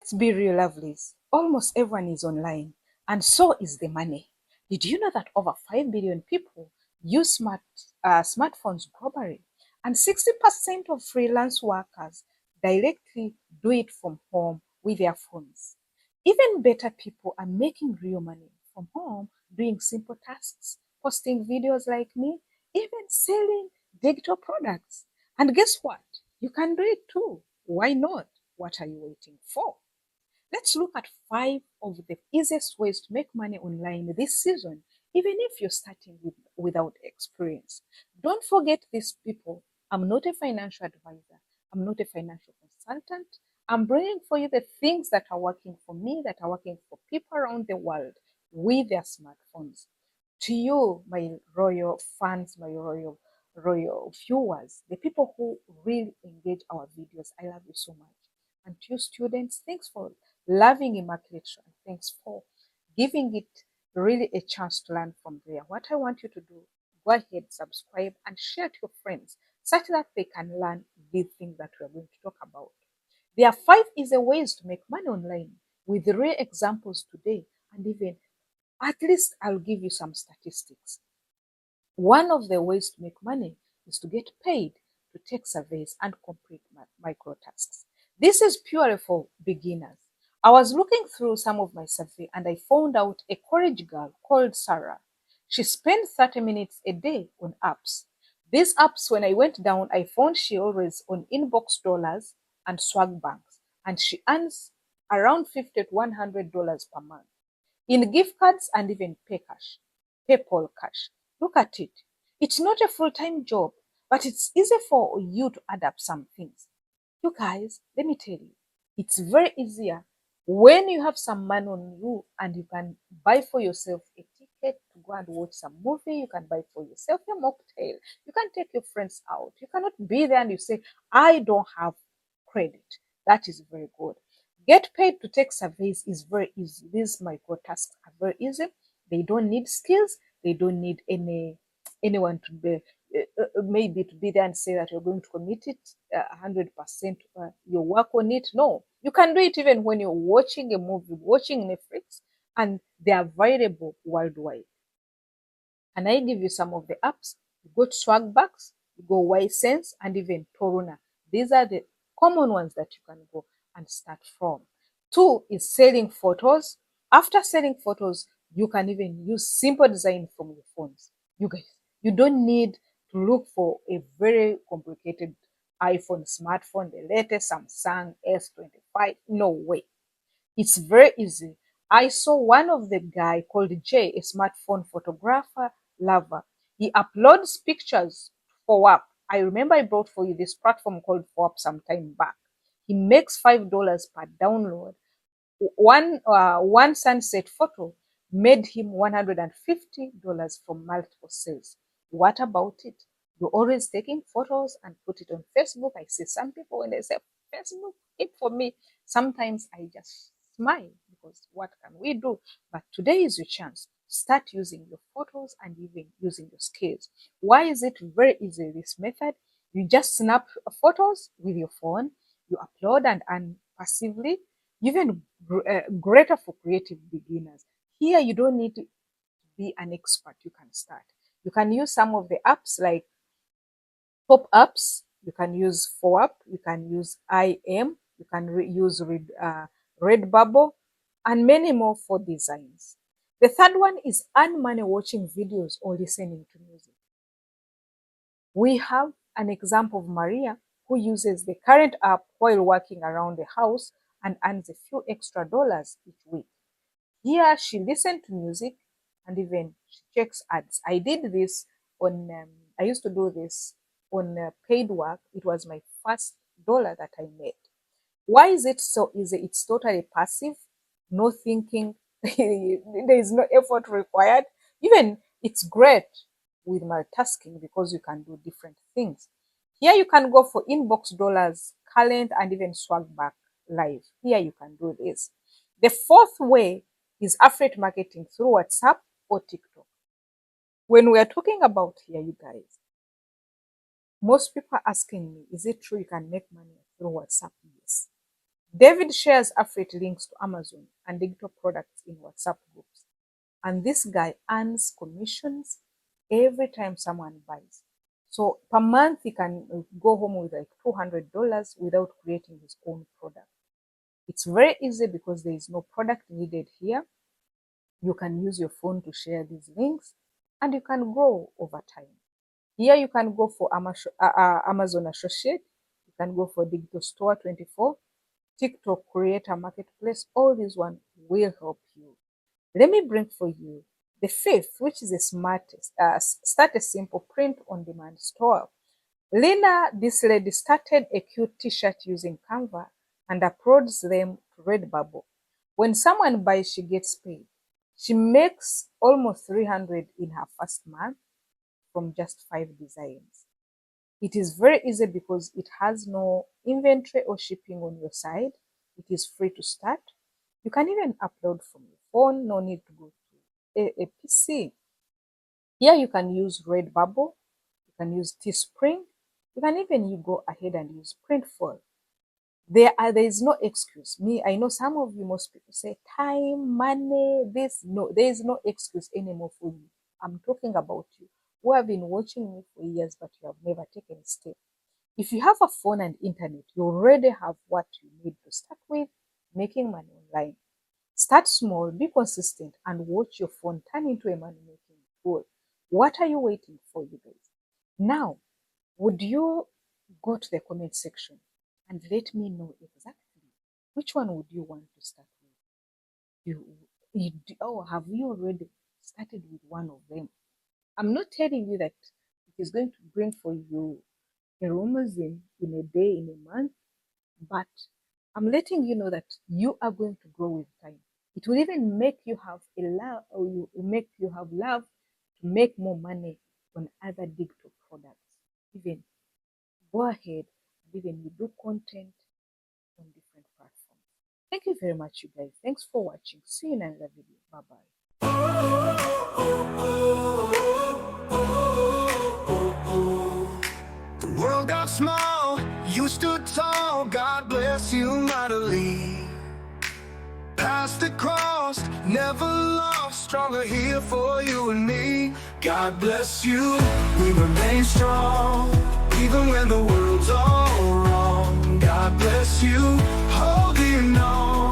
Let's be real, lovelies. Almost everyone is online, and so is the money. Did you know that over 5 billion people use smartphones globally? And 60% of freelance workers directly do it from home with their phones. Even better, people are making real money from home, doing simple tasks, posting videos like me, even selling digital products. And guess what? You can do it too. Why not? What are you waiting for? Let's look at 5 of the easiest ways to make money online this season, even if you're starting without experience. Don't forget this, people. I'm not a financial advisor. I'm not a financial consultant. I'm bringing for you the things that are working for me, that are working for people around the world with their smartphones. To you, my royal fans, my royal viewers, the people who really engage our videos, I love you so much. And to you, students, thanks for loving Immaculate Shrine. Thanks for giving it really a chance to learn from there. What I want you to do, go ahead, subscribe, and share to your friends such that they can learn these things that we are going to talk about. There are 5 easy ways to make money online with real examples today, and even at least I'll give you some statistics. One of the ways to make money is to get paid to take surveys and complete micro tasks. This is purely for beginners. I was looking through some of my survey and I found out a college girl called Sarah. She spent 30 minutes a day on apps. These apps, when I went down, I found she always on inbox dollars and swag banks, and she earns around $50 to $100 per month in gift cards and even PayPal cash. Look at it. It's not a full-time job, but it's easy for you to add up some things. You guys, let me tell you, it's very easier when you have some money on you and you can buy for yourself a ticket to go and watch some movie. You can buy for yourself a mocktail. You can take your friends out. You cannot be there and you say, I don't have credit. That is very good. Get paid to take surveys is very easy. These micro tasks are very easy. They don't need skills. They don't need anyone to be maybe to be there and say that you're going to commit it 100% your work on it. No, you can do it even when you're watching a movie, watching Netflix, and they are available worldwide. And I give you some of the apps. You go to Swagbucks, you go Ysense, and even Toruna. These are the common ones that you can go and start from. 2 is selling photos. After selling photos, you can even use simple design from your phones. You guys, you don't need to look for a very complicated iPhone smartphone, the latest Samsung S25. No way. It's very easy. I saw one of the guy called Jay, a smartphone photographer lover. He uploads pictures for WAP. I remember I brought for you this platform called WAP some time back. He makes $5 per download. One sunset photo made him $150 from multiple sales. What about it? You're always taking photos and put it on Facebook. I see some people when they say Facebook, it for me. Sometimes I just smile because what can we do? But today is your chance. Start using your photos and even using your skills. Why is it very easy, this method? You just snap photos with your phone, you upload and earn passively, even greater for creative beginners. Here, you don't need to be an expert. You can start. You can use some of the apps like Top Apps. You can use 4Up. You can use IM. You can use Redbubble and many more for designs. The third one is earn money watching videos or listening to music. We have an example of Maria who uses the current app while working around the house and earns a few extra dollars each week. Here she listens to music and even she checks ads. I did this on, I used to do this on paid work. It was my first dollar that I made. Why is it so easy? It's totally passive, no thinking, there is no effort required. Even it's great with multitasking because you can do different things. Here you can go for inbox dollars, current, and even swagback live. Here you can do this. The fourth way is affiliate marketing through WhatsApp or TikTok. When we are talking about here, you guys, most people are asking me, is it true you can make money through WhatsApp? Yes. David shares affiliate links to Amazon and digital products in WhatsApp groups. And this guy earns commissions every time someone buys. So per month, he can go home with like $200 without creating his own product. It's very easy because there is no product needed here. You can use your phone to share these links and you can grow over time. Here you can go for Amazon Associate, you can go for Digital Store 24, TikTok Creator Marketplace. All these one will help you. Let me bring for you the fifth, which is the smartest. Start a simple print-on-demand store. Lena, this lady, started a cute t-shirt using Canva and uploads them to Redbubble. When someone buys, she gets paid. She makes almost 300 in her first month from just 5 designs. It is very easy because it has no inventory or shipping on your side. It is free to start. You can even upload from your phone, no need to go to a PC. Here you can use Redbubble, you can use Teespring, you can even go ahead and use Printful. There is no excuse. I know some of you, most people say time, money, this. No, there is no excuse anymore for you. I'm talking about you who have been watching me for years, but you have never taken a step. If you have a phone and internet, you already have what you need to start with making money online. Start small, be consistent, and watch your phone turn into a money-making tool. What are you waiting for, you guys? Now, would you go to the comment section and let me know exactly which one would you want to start with? Have you already started with one of them? I'm not telling you that it is going to bring for you a Romazine in a day, in a month, but I'm letting you know that you are going to grow with time. It will even make you have a love, or you make you have love to make more money on other digital products. Even go ahead and even you do content on different platforms. Thank you very much, you guys. Thanks for watching. See you in another video. Bye bye. The world got small, you stood tall. God bless you mightily. Past the cross, never lost, stronger here for you and me. God bless you, we remain strong, even when the world's all wrong. God bless you, holding on.